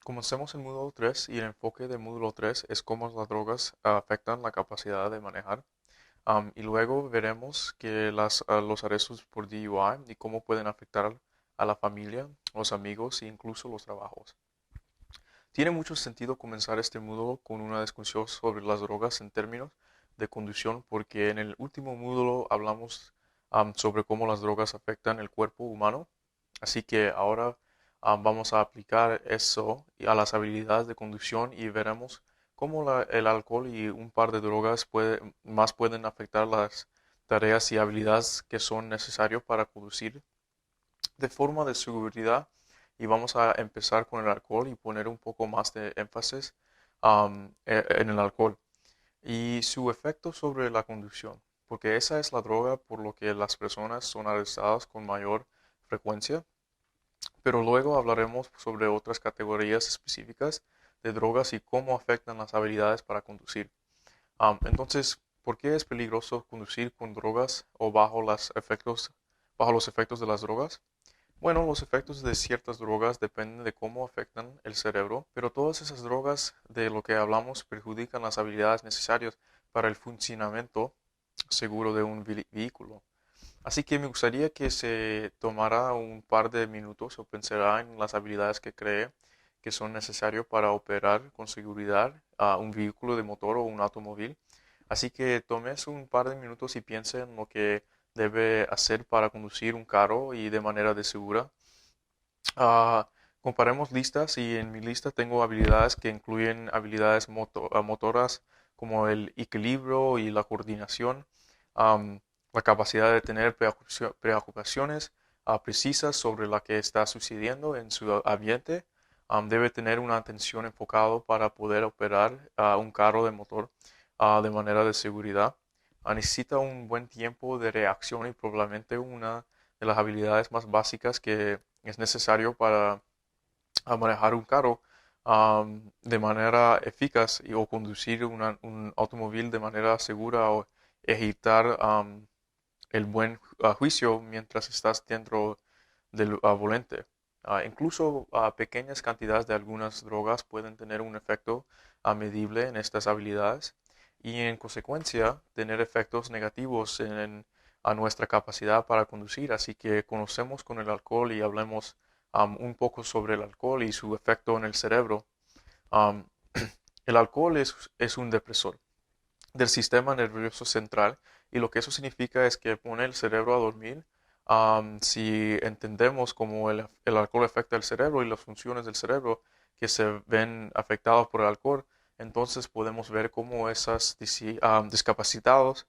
Comencemos el módulo 3 y el enfoque del módulo 3 es cómo las drogas afectan la capacidad de manejar. Y luego veremos que los arrestos por DUI y cómo pueden afectar a la familia, los amigos e incluso los trabajos. Tiene mucho sentido comenzar este módulo con una discusión sobre las drogas en términos de conducción porque en el último módulo hablamos sobre cómo las drogas afectan el cuerpo humano. Así que ahora vamos a aplicar eso a las habilidades de conducción y veremos cómo el alcohol y un par de drogas más pueden afectar las tareas y habilidades que son necesarias para conducir de forma de seguridad. Y vamos a empezar con el alcohol y poner un poco más de énfasis en el alcohol y su efecto sobre la conducción, porque esa es la droga por lo que las personas son arrestadas con mayor frecuencia, pero luego hablaremos sobre otras categorías específicas de drogas y cómo afectan las habilidades para conducir. Entonces, ¿por qué es peligroso conducir con drogas o bajo los efectos de las drogas? Bueno, los efectos de ciertas drogas dependen de cómo afectan el cerebro, pero todas esas drogas de lo que hablamos perjudican las habilidades necesarias para el funcionamiento seguro de un vehículo. Así que me gustaría que se tomara un par de minutos o pensara en las habilidades que cree que son necesarias para operar con seguridad a un vehículo de motor o un automóvil. Así que tomes un par de minutos y piense en lo que debe hacer para conducir un carro y de manera de segura. Ah, Comparemos listas y en mi lista tengo habilidades que incluyen habilidades motoras como el equilibrio y la coordinación, am, la capacidad de tener preocupaciones precisas sobre lo que está sucediendo en su ambiente. Debe tener una atención enfocada para poder operar un carro de motor de manera de seguridad. Necesita un buen tiempo de reacción y probablemente una de las habilidades más básicas que es necesario para manejar un carro de manera eficaz o conducir un automóvil de manera segura o evitar el buen juicio mientras estás dentro del volante. Incluso pequeñas cantidades de algunas drogas pueden tener un efecto medible en estas habilidades y en consecuencia tener efectos negativos a nuestra capacidad para conducir. Así que conocemos con el alcohol y hablemos un poco sobre el alcohol y su efecto en el cerebro. Um, el alcohol es un depresor del sistema nervioso central y lo que eso significa es que pone el cerebro a dormir. Si entendemos cómo el alcohol afecta el cerebro y las funciones del cerebro que se ven afectadas por el alcohol, entonces podemos ver cómo esas discapacitados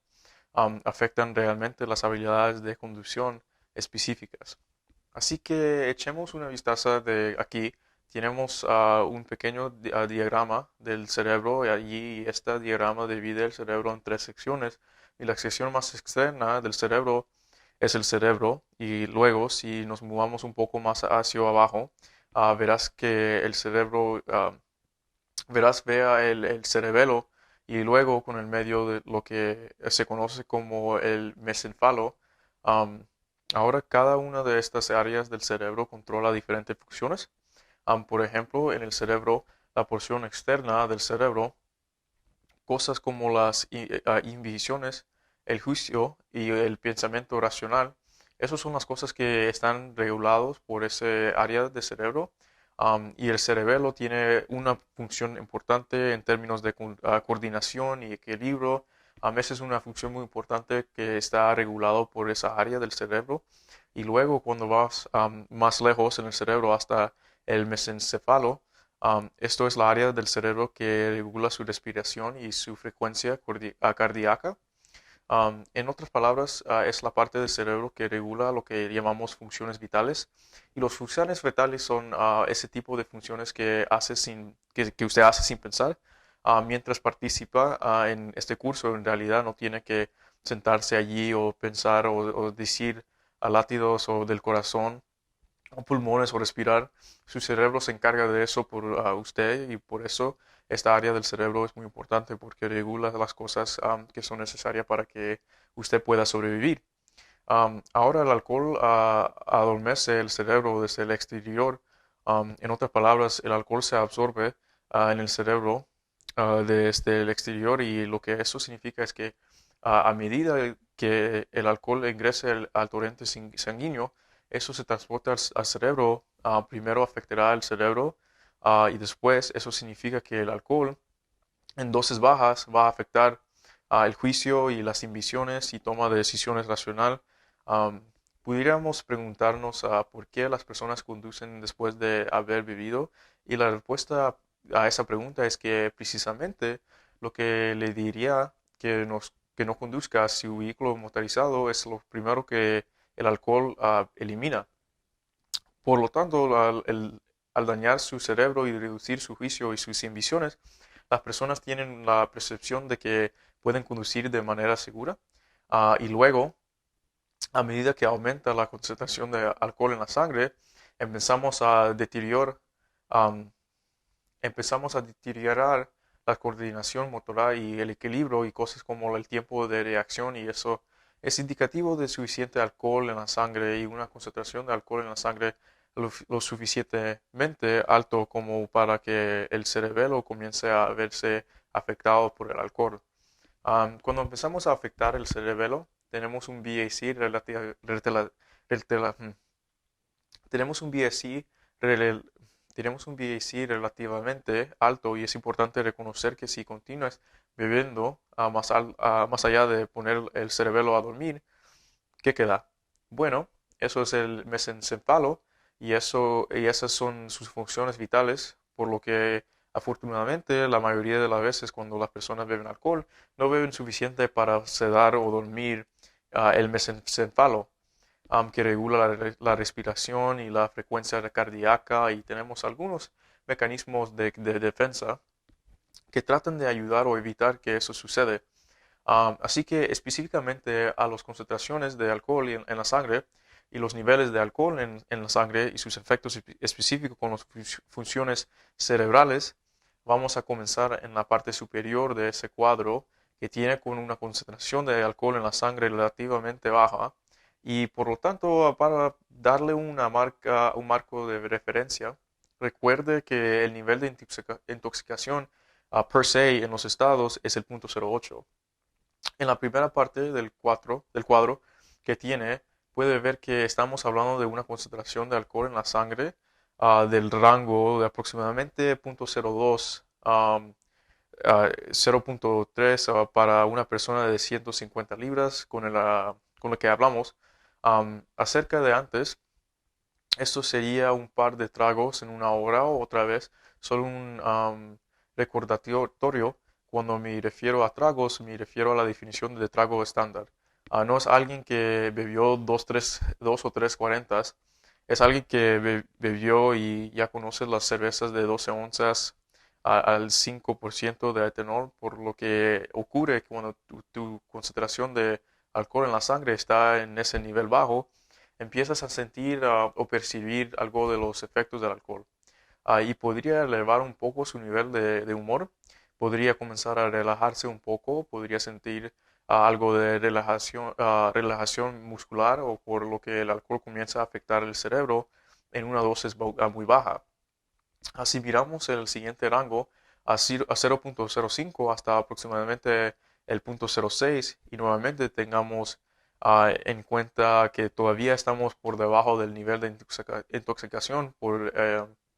afectan realmente las habilidades de conducción específicas. Así que echemos una vistaza de aquí. Tenemos un pequeño diagrama del cerebro y allí este diagrama divide el cerebro en tres secciones y la sección más externa del cerebro es el cerebro y luego si nos movamos un poco más hacia abajo verás que el cerebro, vea el cerebelo y luego con el medio de lo que se conoce como el mesencefalo. am, Ahora cada una de estas áreas del cerebro controla diferentes funciones. Por ejemplo, en el cerebro, la porción externa del cerebro, cosas como las inhibiciones, el juicio y el pensamiento racional, esas son las cosas que están regulados por ese área del cerebro. Y el cerebelo tiene una función importante en términos de coordinación y equilibrio. A veces una función muy importante que está regulado por esa área del cerebro. Y luego cuando vas más lejos en el cerebro hasta el mesencefalo, esto es la área del cerebro que regula su respiración y su frecuencia cardíaca. En otras palabras, es la parte del cerebro que regula lo que llamamos funciones vitales. Y las funciones vitales son ese tipo de funciones que usted hace sin pensar. Mientras participa en este curso, en realidad no tiene que sentarse allí o pensar o decir a latidos o del corazón o pulmones o respirar. Su cerebro se encarga de eso por usted y por eso esta área del cerebro es muy importante porque regula las cosas que son necesarias para que usted pueda sobrevivir. Ahora el alcohol adormece el cerebro desde el exterior En otras palabras, el alcohol se absorbe en el cerebro desde el exterior, y lo que eso significa es que a medida que el alcohol ingrese al torrente sanguíneo, eso se transporta al cerebro. Primero afectará al cerebro, y después eso significa que el alcohol en dosis bajas va a afectar el juicio y las inhibiciones y toma de decisiones racional. Am, Pudiéramos preguntarnos por qué las personas conducen después de haber bebido, y la respuesta a esa pregunta es que precisamente lo que le diría que no conduzca su vehículo motorizado es lo primero que el alcohol elimina. Por lo tanto, al dañar su cerebro y reducir su juicio y sus inhibiciones, las personas tienen la percepción de que pueden conducir de manera segura. Y luego, a medida que aumenta la concentración de alcohol en la sangre, empezamos a deteriorar, am, empezamos a deteriorar la coordinación motora y el equilibrio y cosas como el tiempo de reacción, y eso es indicativo de suficiente alcohol en la sangre y una concentración de alcohol en la sangre lo suficientemente alto como para que el cerebelo comience a verse afectado por el alcohol. Cuando empezamos a afectar el cerebelo, tenemos un BAC tenemos un BAC rel- tenemos un BAC relativamente alto, y es importante reconocer que si continúas bebiendo más allá de poner el cerebelo a dormir, ¿qué queda? Bueno, eso es el mesencéfalo, y esas son sus funciones vitales, por lo que afortunadamente la mayoría de las veces cuando las personas beben alcohol no beben suficiente para sedar o dormir el mesencéfalo, que regula la respiración y la frecuencia cardíaca, y tenemos algunos mecanismos de defensa que tratan de ayudar o evitar que eso suceda. Así que específicamente a las concentraciones de alcohol en la sangre y los niveles de alcohol en la sangre y sus efectos específicos con las funciones cerebrales, vamos a comenzar en la parte superior de ese cuadro, que tiene con una concentración de alcohol en la sangre relativamente baja, y por lo tanto, para darle un marco de referencia, recuerde que el nivel de intoxicación per se en los estados es el 0.08. En la primera parte del cuadro que tiene, puede ver que estamos hablando de una concentración de alcohol en la sangre del rango de aproximadamente 0.02, 0.3 para una persona de 150 libras con lo que hablamos acerca de antes. Esto sería un par de tragos en una hora, o otra vez, solo un recordatorio. Cuando me refiero a tragos, me refiero a la definición de trago estándar. No es alguien que bebió dos o tres cuarentas, es alguien que bebió y ya conoce las cervezas de 12 onzas al 5% de etanol, por lo que ocurre que cuando tu concentración de alcohol en la sangre está en ese nivel bajo, empiezas a sentir o percibir algo de los efectos del alcohol. Y podría elevar un poco su nivel de humor, podría comenzar a relajarse un poco, podría sentir algo de relajación muscular, o por lo que el alcohol comienza a afectar el cerebro en una dosis muy baja. Así miramos el siguiente rango a 0.05 hasta aproximadamente el 0.06, y nuevamente tengamos en cuenta que todavía estamos por debajo del nivel de intoxicación.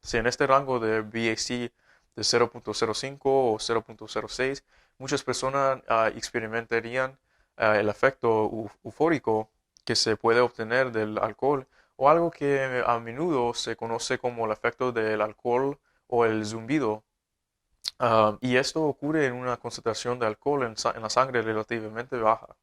Si en este rango de BAC de 0.05 o 0.06, muchas personas experimentarían el efecto eufórico que se puede obtener del alcohol, o algo que a menudo se conoce como el efecto del alcohol o el zumbido. Y esto ocurre en una concentración de alcohol en la sangre relativamente baja.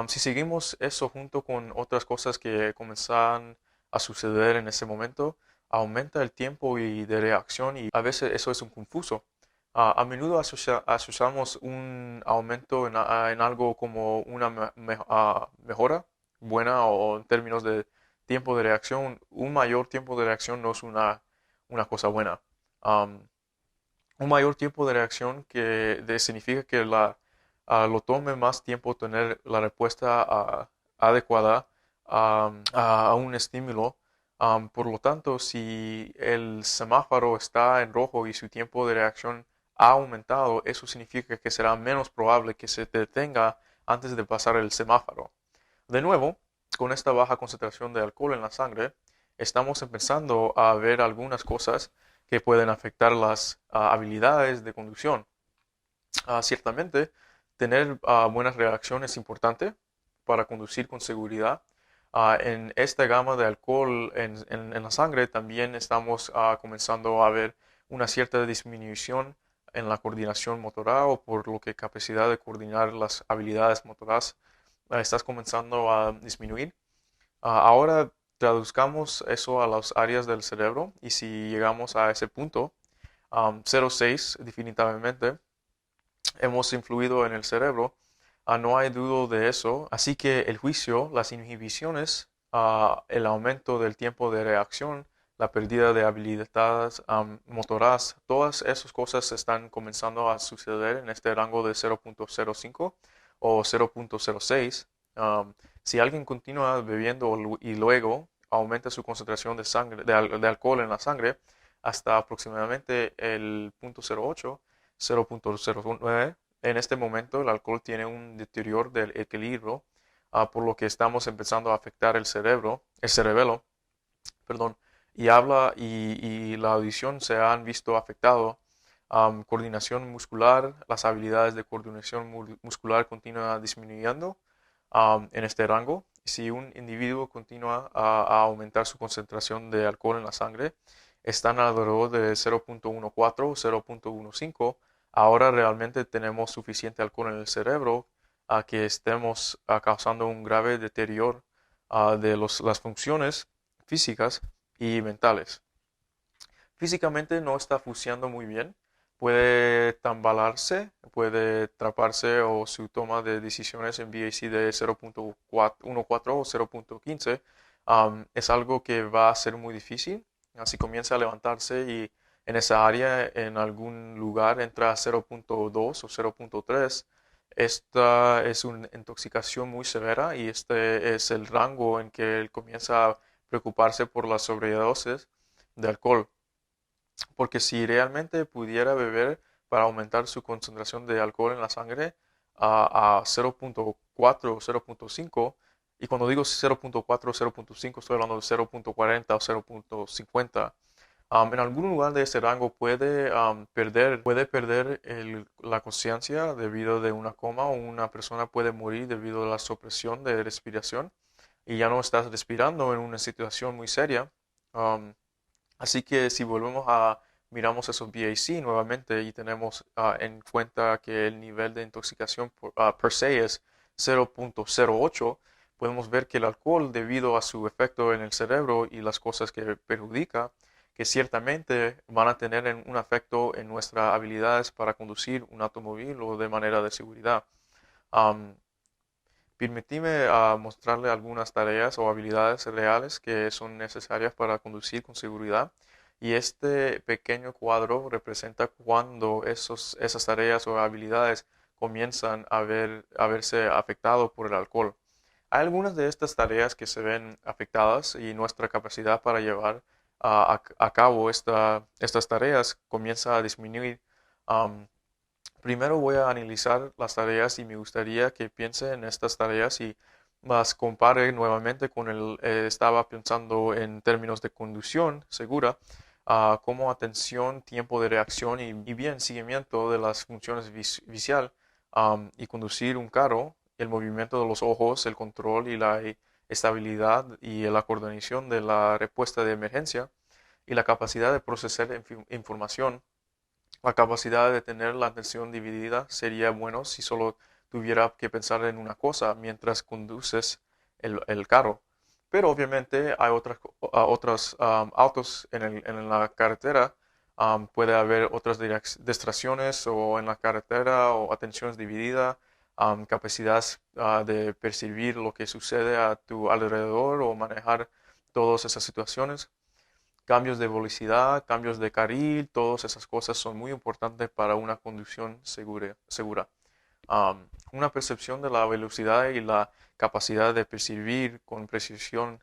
Si seguimos eso junto con otras cosas que comienzan a suceder en ese momento, aumenta el tiempo y de reacción, y a veces eso es un confuso. A menudo asociamos un aumento en algo como una mejora buena, o en términos de tiempo de reacción. Un mayor tiempo de reacción no es una cosa buena. Um, un mayor tiempo de reacción significa que lo tome más tiempo tener la respuesta adecuada a un estímulo, Por lo tanto, si el semáforo está en rojo y su tiempo de reacción ha aumentado, eso significa que será menos probable que se detenga antes de pasar el semáforo. De nuevo, con esta baja concentración de alcohol en la sangre, estamos empezando a ver algunas cosas que pueden afectar las habilidades de conducción. Ciertamente, tener buenas reacciones es importante para conducir con seguridad. En esta gama de alcohol en la sangre también estamos comenzando a ver una cierta disminución en la coordinación motora o por lo que capacidad de coordinar las habilidades motoras estás comenzando a disminuir. Ahora traduzcamos eso a las áreas del cerebro y si llegamos a ese punto, 0,6 definitivamente hemos influido en el cerebro. No hay duda de eso. Así que el juicio, las inhibiciones, el aumento del tiempo de reacción, la pérdida de habilidades motoras, todas esas cosas están comenzando a suceder en este rango de 0,05 o 0,06. Si alguien continúa bebiendo y luego aumenta su concentración de sangre, de alcohol en la sangre hasta aproximadamente el 0,08, 0,09. En este momento el alcohol tiene un deterioro del equilibrio, por lo que estamos empezando a afectar el cerebelo, perdón, y habla y la audición se han visto afectado. Coordinación muscular, las habilidades de coordinación muscular continúan disminuyendo en este rango. Si un individuo continúa a aumentar su concentración de alcohol en la sangre, están alrededor de 0,14 o 0,15. Ahora realmente tenemos suficiente alcohol en el cerebro a que estemos causando un grave deterioro de las funciones físicas y mentales. Físicamente no está funcionando muy bien. Puede tambalarse, puede traparse o su toma de decisiones en BAC de 0,14 o 0,15 es algo que va a ser muy difícil. Así comienza a levantarse y en esa área, en algún lugar, entra a 0,2 o 0,3. Esta es una intoxicación muy severa y este es el rango en que él comienza a preocuparse por la sobredosis de alcohol. Porque si realmente pudiera beber para aumentar su concentración de alcohol en la sangre a 0,4 o 0,5, y cuando digo 0,4 o 0,5 estoy hablando de 0,40 o 0,50, en algún lugar de ese rango puede perder la conciencia debido de una coma o una persona puede morir debido a la supresión de respiración y ya no estás respirando en una situación muy seria. Um, Así que si miramos esos BAC nuevamente y tenemos en cuenta que el nivel de intoxicación per se es 0,08, podemos ver que el alcohol, debido a su efecto en el cerebro y las cosas que perjudica, que ciertamente van a tener un efecto en nuestras habilidades para conducir un automóvil o de manera de seguridad. Um, Permíteme mostrarle algunas tareas o habilidades reales que son necesarias para conducir con seguridad. Y este pequeño cuadro representa cuando esas tareas o habilidades comienzan a verse afectados por el alcohol. Hay algunas de estas tareas que se ven afectadas y nuestra capacidad para llevar a cabo estas tareas comienza a disminuir. Primero voy a analizar las tareas y me gustaría que piense en estas tareas y las compare nuevamente con estaba pensando en términos de conducción segura, como atención, tiempo de reacción y bien seguimiento de las funciones visual y conducir un carro, el movimiento de los ojos, el control y la estabilidad y la coordinación de la respuesta de emergencia y la capacidad de procesar información. La capacidad de tener la atención dividida sería bueno si solo tuviera que pensar en una cosa mientras conduces el carro. Pero obviamente hay otros autos en la carretera. Puede haber otras distracciones o en la carretera o atención dividida, capacidad de percibir lo que sucede a tu alrededor o manejar todas esas situaciones. Cambios de velocidad, cambios de carril, todas esas cosas son muy importantes para una conducción segura. Una percepción de la velocidad y la capacidad de percibir con precisión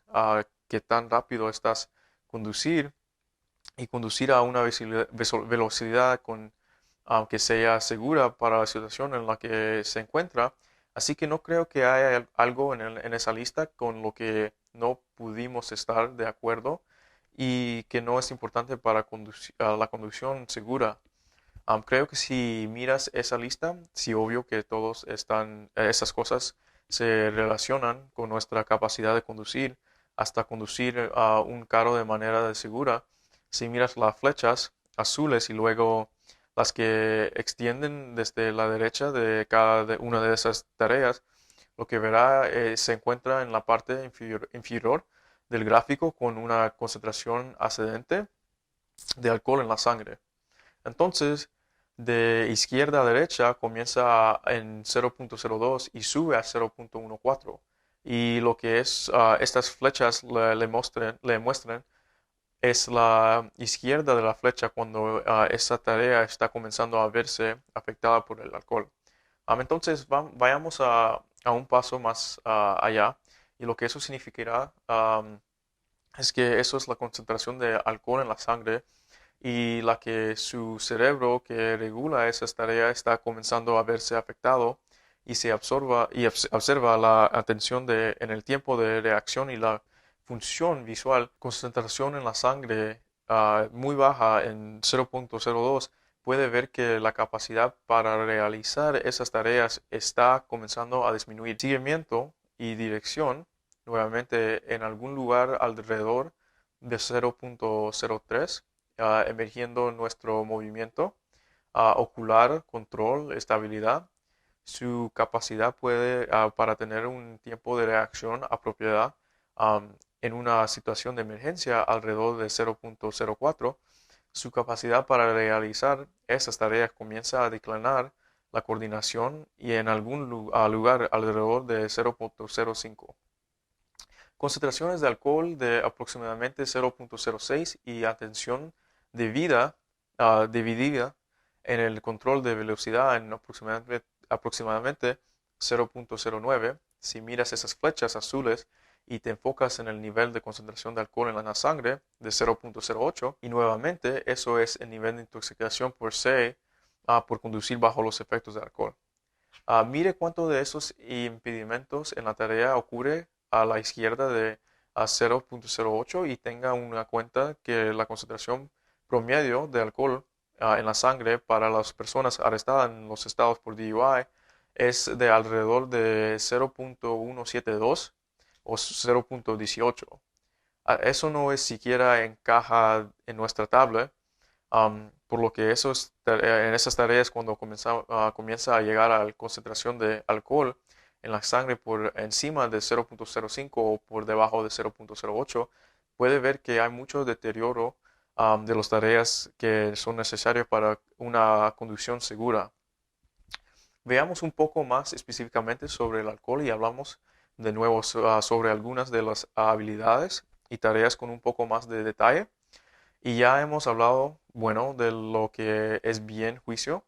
qué tan rápido estás conducir y conducir a una velocidad con, aunque sea segura para la situación en la que se encuentra. Así que no creo que haya algo en esa lista con lo que no pudimos estar de acuerdo y que no es importante para la conducción segura. Creo que si miras esa lista, sí obvio que todos esas cosas se relacionan con nuestra capacidad de conducir, hasta conducir un carro de manera segura. Si miras las flechas azules y luego las que extienden desde la derecha de una de esas tareas, lo que verá se encuentra en la parte inferior del gráfico con una concentración ascendente de alcohol en la sangre. Entonces, de izquierda a derecha comienza en 0.02 y sube a 0.14. Y lo que estas flechas le muestran es la izquierda de la flecha cuando esa tarea está comenzando a verse afectada por el alcohol. Entonces, vayamos a un paso más allá. Y lo que eso significará es que eso es la concentración de alcohol en la sangre y la que su cerebro que regula esas tareas está comenzando a verse afectado y se absorba y observa la atención en el tiempo de reacción y la función visual, concentración en la sangre muy baja en 0.02, puede ver que la capacidad para realizar esas tareas está comenzando a disminuir. Seguimiento y dirección, nuevamente en algún lugar alrededor de 0.03, emergiendo nuestro movimiento ocular, control, estabilidad. Su capacidad para tener un tiempo de reacción apropiada en una situación de emergencia alrededor de 0.04. Su capacidad para realizar esas tareas comienza a declinar la coordinación y en algún lugar alrededor de 0.05. Concentraciones de alcohol de aproximadamente 0.06 y atención dividida en el control de velocidad en aproximadamente 0.09. Si miras esas flechas azules y te enfocas en el nivel de concentración de alcohol en la sangre de 0.08, y nuevamente eso es el nivel de intoxicación por C por conducir bajo los efectos de alcohol. Mire cuánto de esos impedimentos en la tarea ocurre a la izquierda de 0.08 y tenga una cuenta que la concentración promedio de alcohol en la sangre para las personas arrestadas en los estados por DUI es de alrededor de 0.172 o 0.18. Eso no es siquiera encaja en nuestra tabla. Por lo que en esas tareas cuando comienza a llegar a la concentración de alcohol en la sangre por encima de 0.05 o por debajo de 0.08, puede ver que hay mucho deterioro de las tareas que son necesarias para una conducción segura. Veamos un poco más específicamente sobre el alcohol y hablamos de nuevo sobre algunas de las habilidades y tareas con un poco más de detalle. Y ya hemos hablado, bueno, de lo que es bien juicio.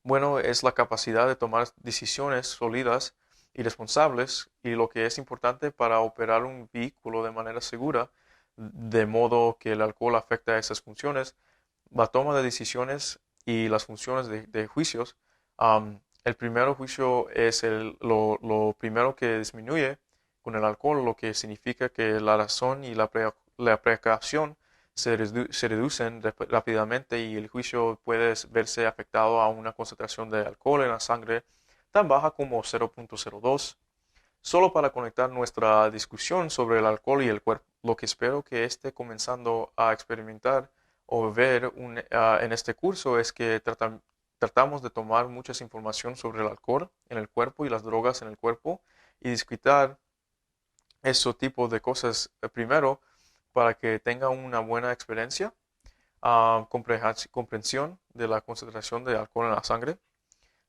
Bueno, es la capacidad de tomar decisiones sólidas y responsables y lo que es importante para operar un vehículo de manera segura, de modo que el alcohol afecta a esas funciones. La toma de decisiones y las funciones de juicios. El primer juicio es lo primero que disminuye con el alcohol, lo que significa que la razón y la precaución se reducen rápidamente y el juicio puede verse afectado a una concentración de alcohol en la sangre tan baja como 0.02. Solo para conectar nuestra discusión sobre el alcohol y el cuerpo, lo que espero que esté comenzando a experimentar o ver en este curso es que tratamos de tomar mucha información sobre el alcohol en el cuerpo y las drogas en el cuerpo y discutir ese tipo de cosas primero para que tenga una buena experiencia, comprensión de la concentración de alcohol en la sangre.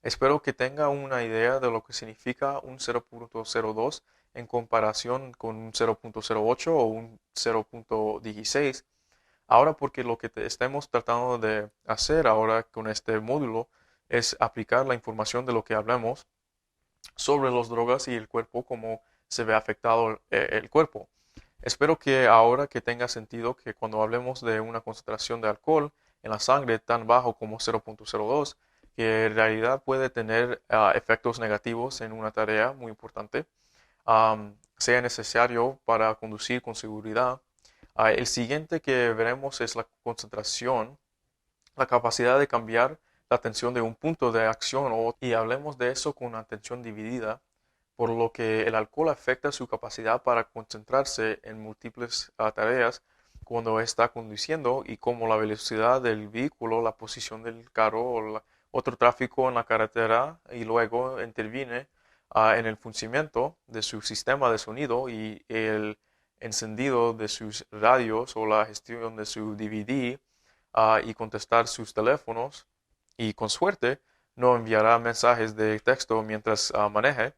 Espero que tenga una idea de lo que significa un 0.02 en comparación con un 0.08 o un 0.16. Ahora, porque lo que estamos tratando de hacer ahora con este módulo es aplicar la información de lo que hablamos sobre las drogas y el cuerpo, cómo se ve afectado el cuerpo. Espero que ahora que tenga sentido que cuando hablemos de una concentración de alcohol en la sangre tan bajo como 0.02, que en realidad puede tener efectos negativos en una tarea muy importante, sea necesario para conducir con seguridad. El siguiente que veremos es la concentración, la capacidad de cambiar la atención de un punto de acción y hablemos de eso con atención dividida, por lo que el alcohol afecta su capacidad para concentrarse en múltiples tareas cuando está conduciendo y como la velocidad del vehículo, la posición del carro o otro tráfico en la carretera y luego interviene en el funcionamiento de su sistema de sonido y el encendido de sus radios o la gestión de su DVD y contestar sus teléfonos y con suerte no enviará mensajes de texto mientras maneje,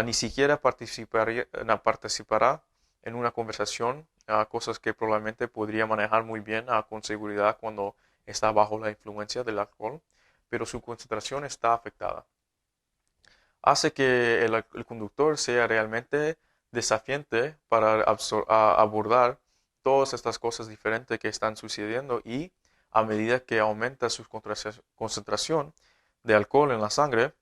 ni siquiera participará en una conversación, cosas que probablemente podría manejar muy bien con seguridad cuando está bajo la influencia del alcohol, pero su concentración está afectada. Hace que el conductor sea realmente desafiante para abordar todas estas cosas diferentes que están sucediendo y a medida que aumenta su concentración de alcohol en la sangre,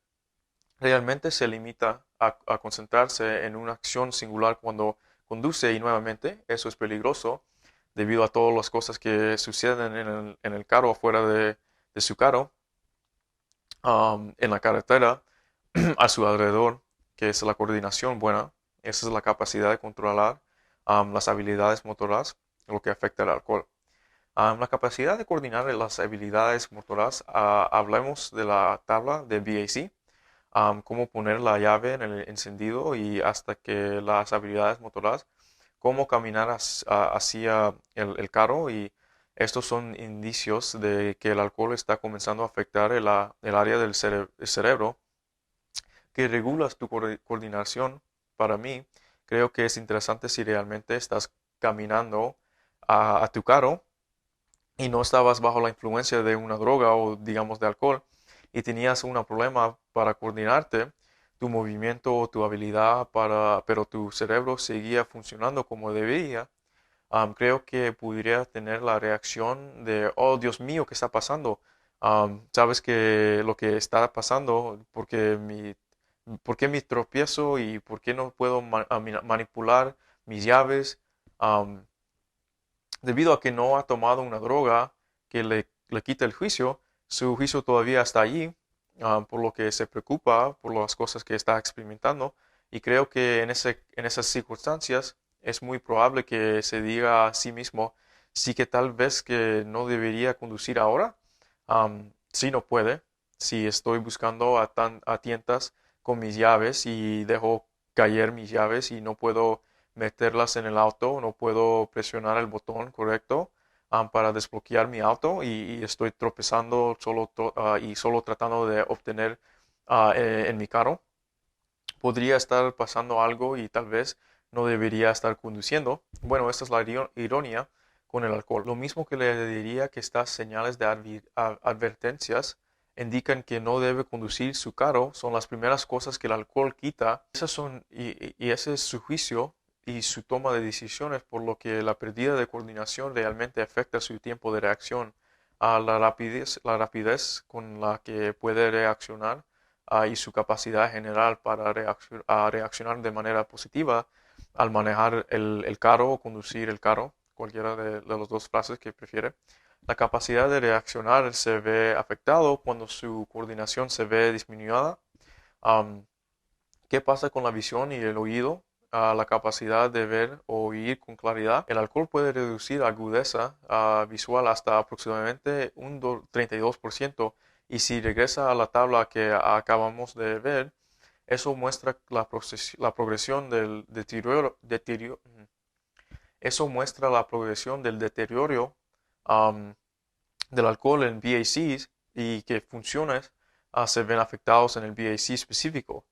realmente se limita a concentrarse en una acción singular cuando conduce y nuevamente eso es peligroso debido a todas las cosas que suceden en el carro afuera de su carro, en la carretera a su alrededor, que es la coordinación buena. Esa es la capacidad de controlar las habilidades motoras, lo que afecta al alcohol. La capacidad de coordinar las habilidades motoras, hablemos de la tabla de BAC, cómo poner la llave en el encendido y hasta que las habilidades motoras, cómo caminar hacia el carro y estos son indicios de que el alcohol está comenzando a afectar el área del cerebro que regulas tu coordinación. Para mí, creo que es interesante si realmente estás caminando a tu carro y no estabas bajo la influencia de una droga o digamos de alcohol y tenías un problema para coordinarte, tu movimiento o tu habilidad pero tu cerebro seguía funcionando como debía, creo que podría tener la reacción de, oh Dios mío, ¿qué está pasando? Sabes que lo que está pasando, por qué mi tropiezo y por qué no puedo manipular mis llaves. Am, Debido a que no ha tomado una droga que le quita el juicio, su juicio todavía está allí, por lo que se preocupa por las cosas que está experimentando. Y creo que en esas circunstancias es muy probable que se diga a sí mismo, sí que tal vez que no debería conducir ahora, si no puede, si estoy buscando a tientas con mis llaves y dejo caer mis llaves y no puedo meterlas en el auto, no puedo presionar el botón correcto para desbloquear mi auto y estoy tropezando y solo tratando de obtener en mi carro. Podría estar pasando algo y tal vez no debería estar conduciendo. Bueno, esta es la ironía con el alcohol. Lo mismo que le diría que estas señales de advertencias indican que no debe conducir su carro, son las primeras cosas que el alcohol quita. Esas son, y ese es su juicio y su toma de decisiones, por lo que la pérdida de coordinación realmente afecta su tiempo de reacción, a la rapidez con la que puede reaccionar y su capacidad general para reaccionar de manera positiva al manejar el carro o conducir el carro, cualquiera de las dos frases que prefiere. La capacidad de reaccionar se ve afectado cuando su coordinación se ve disminuida. Am, ¿Qué pasa con la visión y el oído? La capacidad de ver o oír con claridad. El alcohol puede reducir la agudeza visual hasta aproximadamente un 32%. Y si regresa a la tabla que acabamos de ver, eso muestra la progresión del eso muestra la progresión del deterioro am, del alcohol en BACs y que funciones se ven afectados en el BAC específico.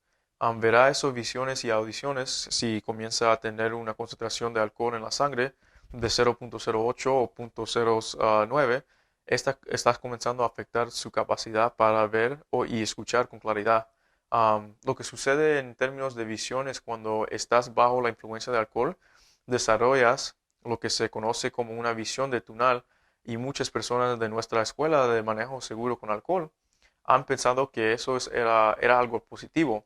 Verá esas visiones y audiciones si comienza a tener una concentración de alcohol en la sangre de 0.08 o 0.09. Estás comenzando a afectar su capacidad para ver y escuchar con claridad. Lo que sucede en términos de visión es cuando estás bajo la influencia de alcohol, desarrollas lo que se conoce como una visión de túnel y muchas personas de nuestra escuela de manejo seguro con alcohol han pensado que era algo positivo.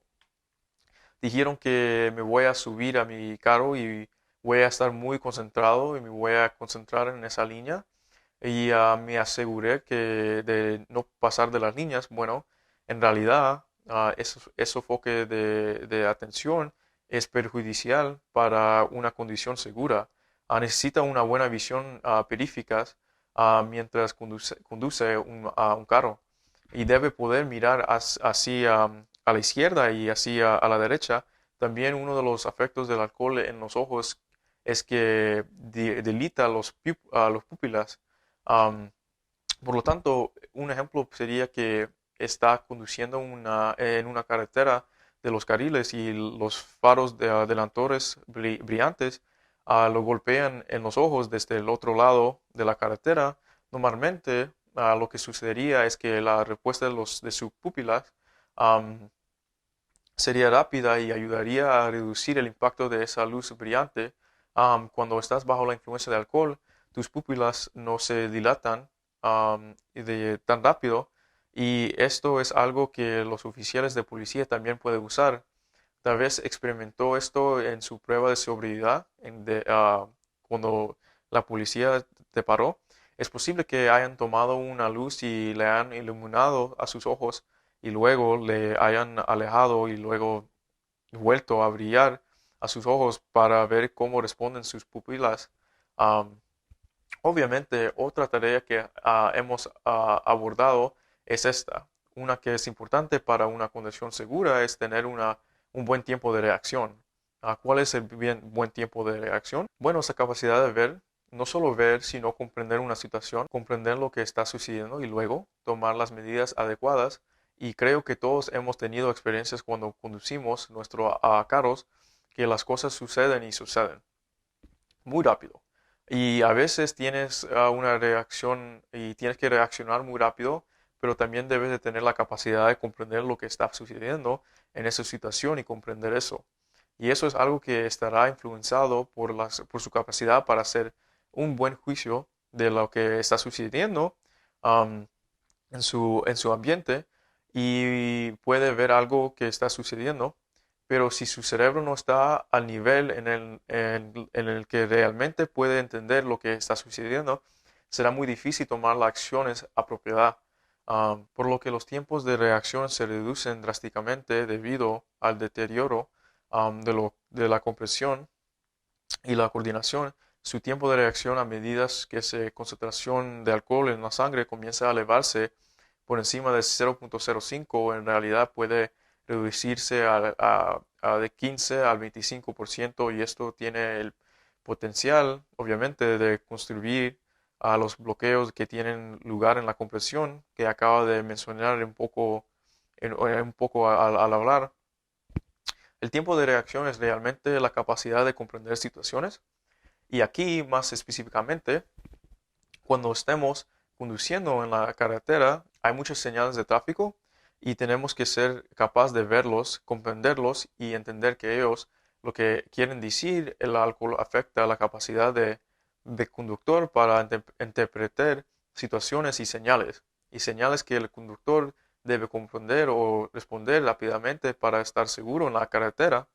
Dijeron que me voy a subir a mi carro y voy a estar muy concentrado y me voy a concentrar en esa línea y me aseguré que de no pasar de las líneas. Bueno, en realidad ese foque de atención es perjudicial para una conducción segura. Necesita una buena visión periférica mientras conduce un carro y debe poder mirar hacia a la izquierda y hacia a la derecha. También uno de los efectos del alcohol en los ojos es que dilata los pupilas. Am, por lo tanto, un ejemplo sería que está conduciendo en una carretera de los carriles y los faros delantores brillantes lo golpean en los ojos desde el otro lado de la carretera. Normalmente, lo que sucedería es que la respuesta de sus pupilas am, sería rápida y ayudaría a reducir el impacto de esa luz brillante. Cuando estás bajo la influencia de alcohol, tus pupilas no se dilatan tan rápido y esto es algo que los oficiales de policía también pueden usar. Tal vez experimentó esto en su prueba de sobriedad cuando la policía te paró. Es posible que hayan tomado una luz y le han iluminado a sus ojos y luego le hayan alejado y luego vuelto a brillar a sus ojos para ver cómo responden sus pupilas. Am, Obviamente, otra tarea que hemos abordado es esta. Una que es importante para una conducción segura es tener un buen tiempo de reacción. ¿Cuál es el buen tiempo de reacción? Bueno, esa capacidad de ver, no solo ver, sino comprender una situación, comprender lo que está sucediendo y luego tomar las medidas adecuadas. Y creo que todos hemos tenido experiencias cuando conducimos nuestros carros que las cosas suceden y suceden muy rápido. Y a veces tienes una reacción y tienes que reaccionar muy rápido, pero también debes de tener la capacidad de comprender lo que está sucediendo en esa situación y comprender eso. Y eso es algo que estará influenciado por su capacidad para hacer un buen juicio de lo que está sucediendo um, en su ambiente y puede ver algo que está sucediendo, pero si su cerebro no está al nivel en el que realmente puede entender lo que está sucediendo, será muy difícil tomar las acciones apropiadas. Por lo que los tiempos de reacción se reducen drásticamente debido al deterioro de la comprensión y la coordinación. Su tiempo de reacción a medida que esa concentración de alcohol en la sangre comienza a elevarse por encima de 0.05, en realidad puede reducirse de 15 al 25% y esto tiene el potencial, obviamente, de construir a los bloqueos que tienen lugar en la compresión que acaba de mencionar un poco al hablar. El tiempo de reacción es realmente la capacidad de comprender situaciones y aquí más específicamente, cuando estemos conduciendo en la carretera, hay muchas señales de tráfico y tenemos que ser capaces de verlos, comprenderlos y entender que ellos lo que quieren decir, el alcohol afecta la capacidad de conductor para interpretar situaciones y señales que el conductor debe comprender o responder rápidamente para estar seguro en la carretera.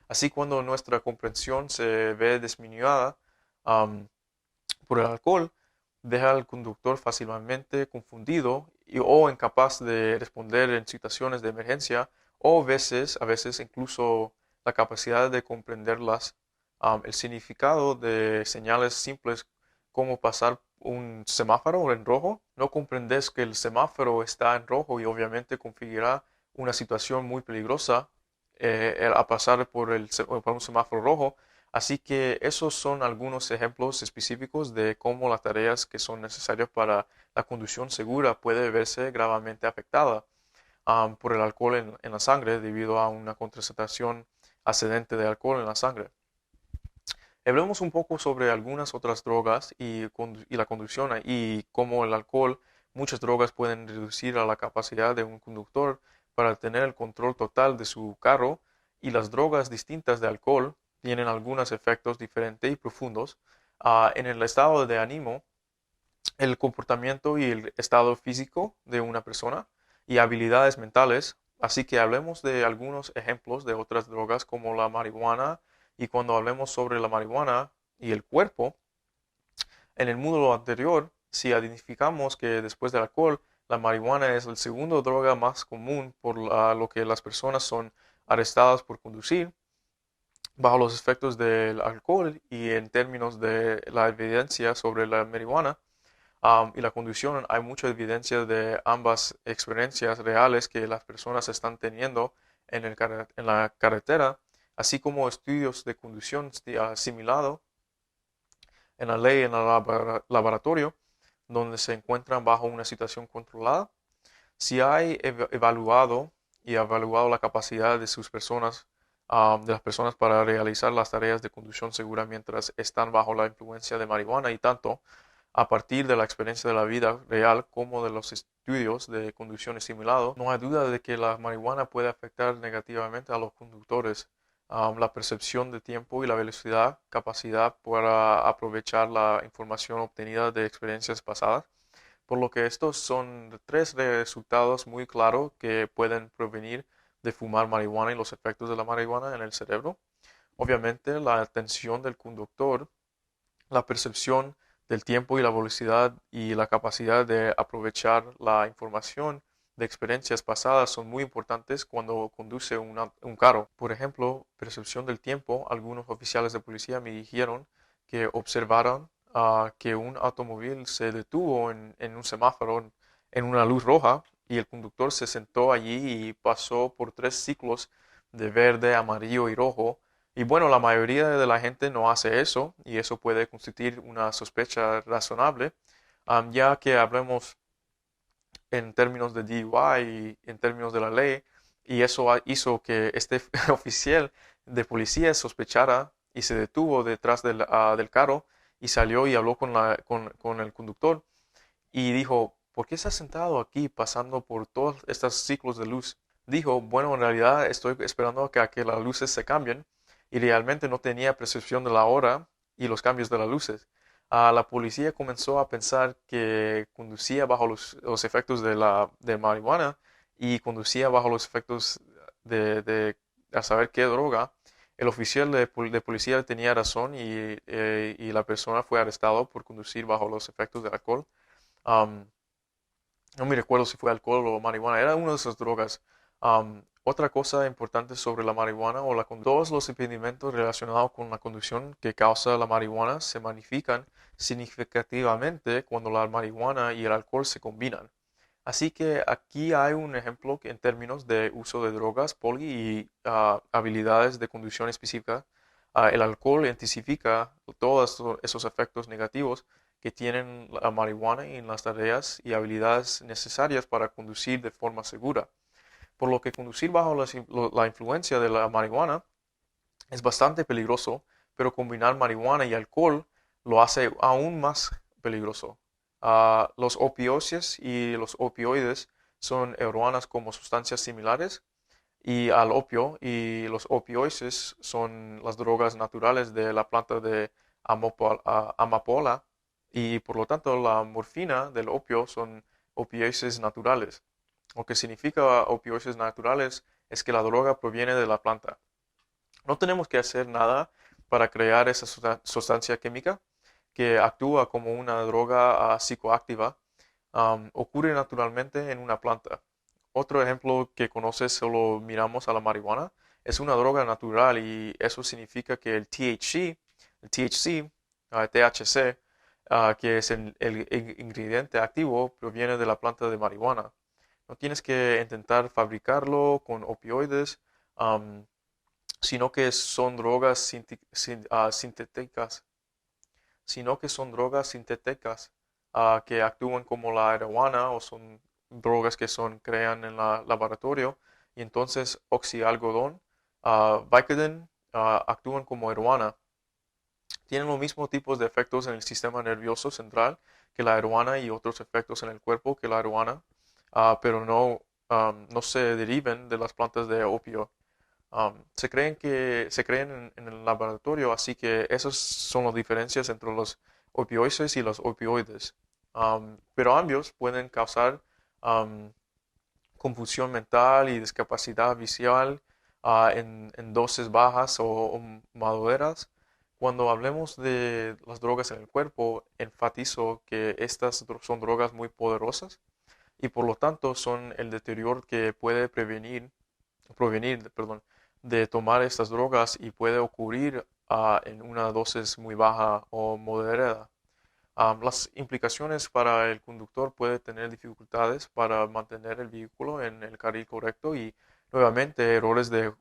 Así cuando nuestra comprensión se ve disminuida por el alcohol, deja al conductor fácilmente confundido o incapaz de responder en situaciones de emergencia o a veces incluso la capacidad de comprenderlas. El significado de señales simples como pasar un semáforo en rojo, no comprendes que el semáforo está en rojo y obviamente configura una situación muy peligrosa a pasar por un semáforo rojo. Así que esos son algunos ejemplos específicos de cómo las tareas que son necesarias para la conducción segura puede verse gravemente afectada por el alcohol en la sangre debido a una concentración ascendente de alcohol en la sangre. Hablemos un poco sobre algunas otras drogas y la conducción y cómo el alcohol, muchas drogas pueden reducir a la capacidad de un conductor para tener el control total de su carro y las drogas distintas de alcohol tienen algunos efectos diferentes y profundos en el estado de ánimo, el comportamiento y el estado físico de una persona y habilidades mentales. Así que hablemos de algunos ejemplos de otras drogas como la marihuana, y cuando hablemos sobre la marihuana y el cuerpo, en el módulo anterior, si identificamos que después del alcohol, la marihuana es el segundo droga más común por lo que las personas son arrestadas por conducir bajo los efectos del alcohol, y en términos de la evidencia sobre la marihuana y la conducción, hay mucha evidencia de ambas experiencias reales que las personas están teniendo en la carretera, así como estudios de conducción simulado en la ley en el laboratorio, donde se encuentran bajo una situación controlada. Si hay evaluado la capacidad de sus personas, de las personas para realizar las tareas de conducción segura mientras están bajo la influencia de marihuana, y tanto a partir de la experiencia de la vida real como de los estudios de conducción simulado, no hay duda de que la marihuana puede afectar negativamente a los conductores. La percepción de tiempo y la velocidad, capacidad para aprovechar la información obtenida de experiencias pasadas, por lo que estos son tres resultados muy claros que pueden provenir de fumar marihuana y los efectos de la marihuana en el cerebro. Obviamente, la atención del conductor, la percepción del tiempo y la velocidad y la capacidad de aprovechar la información de experiencias pasadas son muy importantes cuando conduce un carro. Por ejemplo, percepción del tiempo. Algunos oficiales de policía me dijeron que observaron que un automóvil se detuvo en un semáforo en una luz roja, y el conductor se sentó allí y pasó por 3 ciclos de verde, amarillo y rojo. Y bueno, la mayoría de la gente no hace eso, y eso puede constituir una sospecha razonable, ya que hablemos en términos de DUI y en términos de la ley, y eso hizo que este oficial de policía sospechara y se detuvo detrás del carro y salió y habló con el conductor y dijo: ¿por qué estás sentado aquí pasando por todos estos ciclos de luz? Dijo: bueno, en realidad estoy esperando a que las luces se cambien, y realmente no tenía percepción de la hora y los cambios de las luces. La policía comenzó a pensar que conducía bajo los efectos de marihuana, y conducía bajo los efectos de a saber qué droga. El oficial de policía tenía razón, y la persona fue arrestada por conducir bajo los efectos del alcohol. Um, no me recuerdo si fue alcohol o marihuana, era una de esas drogas. Otra cosa importante sobre la marihuana o todos los impedimentos relacionados con la conducción que causa la marihuana se magnifican significativamente cuando la marihuana y el alcohol se combinan. Así que aquí hay un ejemplo en términos de uso de drogas, poli y habilidades de conducción específica. El alcohol intensifica todos esos efectos negativos que tienen la marihuana en las tareas y habilidades necesarias para conducir de forma segura. Por lo que conducir bajo la influencia de la marihuana es bastante peligroso, pero combinar marihuana y alcohol lo hace aún más peligroso. Los opioides y los opioides son heroínas como sustancias similares y al opio, y los opioides son las drogas naturales de la planta de amapola, y por lo tanto la morfina del opio son opioides naturales. Lo que significa opioides naturales es que la droga proviene de la planta. No tenemos que hacer nada para crear esa sustancia química que actúa como una droga psicoactiva. Ocurre naturalmente en una planta. Otro ejemplo que conoces, solo miramos a la marihuana, es una droga natural, y eso significa que THC, que es el ingrediente activo, proviene de la planta de marihuana. No tienes que intentar fabricarlo con opioides, um, sino que son drogas sintéticas, que actúan como la marihuana, o son drogas que son crean en el laboratorio, y entonces oxialgodón, Vicodin, actúan como marihuana. Tienen los mismos tipos de efectos en el sistema nervioso central que la marihuana, y otros efectos en el cuerpo que la marihuana, pero no se deriven de las plantas de opio. Se creen en el laboratorio, así que esas son las diferencias entre los opioides y los opioides. Pero ambos pueden causar um, confusión mental y discapacidad visual en dosis bajas o moderadas. Cuando hablemos de las drogas en el cuerpo, enfatizo que estas son drogas muy poderosas y por lo tanto son el deterioro que puede provenir, perdón, de tomar estas drogas y puede ocurrir en una dosis muy baja o moderada. Las implicaciones para el conductor puede tener dificultades para mantener el vehículo en el carril correcto y nuevamente errores de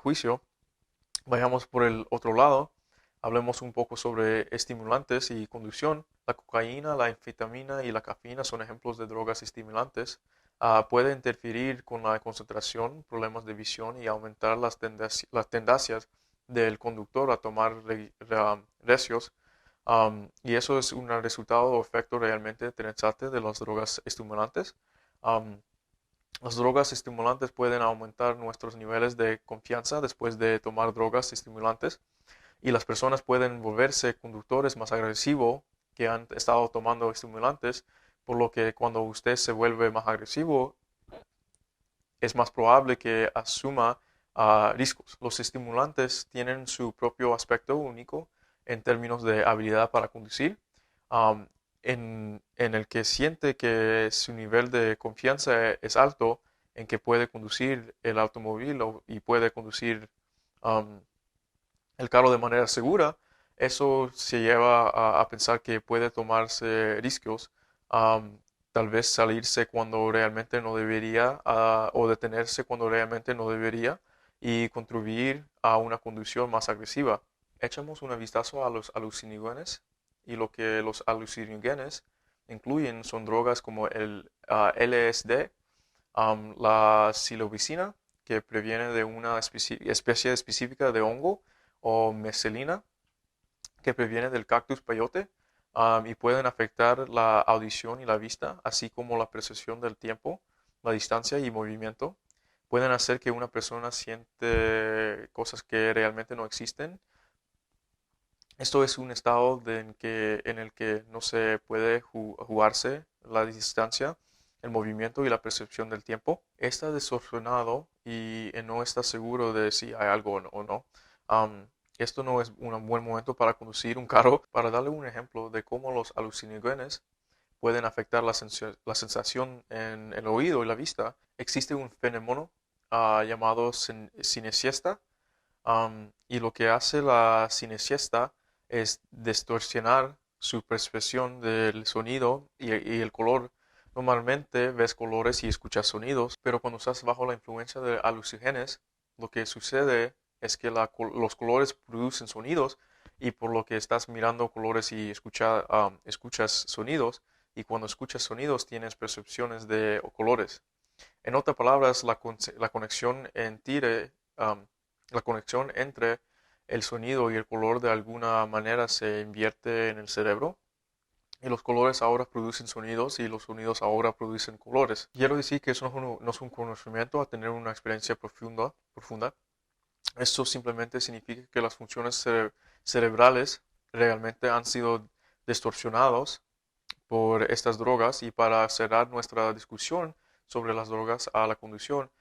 juicio. Vayamos por el otro lado. Hablemos un poco sobre estimulantes y conducción. La cocaína, la anfetamina y la cafeína son ejemplos de drogas estimulantes. Puede interferir con la concentración, problemas de visión y aumentar las tendencias del conductor a tomar recios. Y eso es un resultado o efecto realmente interesante de las drogas estimulantes. Um, las drogas estimulantes pueden aumentar nuestros niveles de confianza después de tomar drogas estimulantes y las personas pueden volverse conductores más agresivos que han estado tomando estimulantes, por lo que cuando usted se vuelve más agresivo es más probable que asuma riesgos. Los estimulantes tienen su propio aspecto único en términos de habilidad para conducir, um, en el que siente que su nivel de confianza es alto, en que puede conducir el automóvil y puede conducir um, el carro de manera segura. Eso se lleva a pensar que puede tomarse riesgos, um, tal vez salirse cuando realmente no debería, o detenerse cuando realmente no debería y contribuir a una conducción más agresiva. Echamos un vistazo a los alucinógenos y lo que los alucinógenos incluyen son drogas como el LSD, la psilocibina, que previene de una especie específica de hongo, o meselina, que previene del cactus peyote, y pueden afectar la audición y la vista, así como la percepción del tiempo, la distancia y movimiento. Pueden hacer que una persona siente cosas que realmente no existen. Esto es un estado en el que no se puede jugarse la distancia, el movimiento y la percepción del tiempo. Está desordenado y no está seguro de si hay algo o no. Am, Esto no es un buen momento para conducir un carro. Para darle un ejemplo de cómo los alucinógenos pueden afectar la sensación en el oído y la vista, existe un fenómeno llamado cinesiesta. Y lo que hace la cinesiesta es distorsionar su percepción del sonido y el color. Normalmente ves colores y escuchas sonidos, pero cuando estás bajo la influencia de alucinógenos, lo que sucede es que los colores producen sonidos y por lo que estás mirando colores y escuchas sonidos, y cuando escuchas sonidos tienes percepciones de colores. En otras palabras, la conexión la conexión entre el sonido y el color de alguna manera se invierte en el cerebro y los colores ahora producen sonidos y los sonidos ahora producen colores. Quiero decir que eso no es un conocimiento a tener una experiencia profunda. Esto simplemente significa que las funciones cerebrales realmente han sido distorsionadas por estas drogas. Y para cerrar nuestra discusión sobre las drogas a la conducción,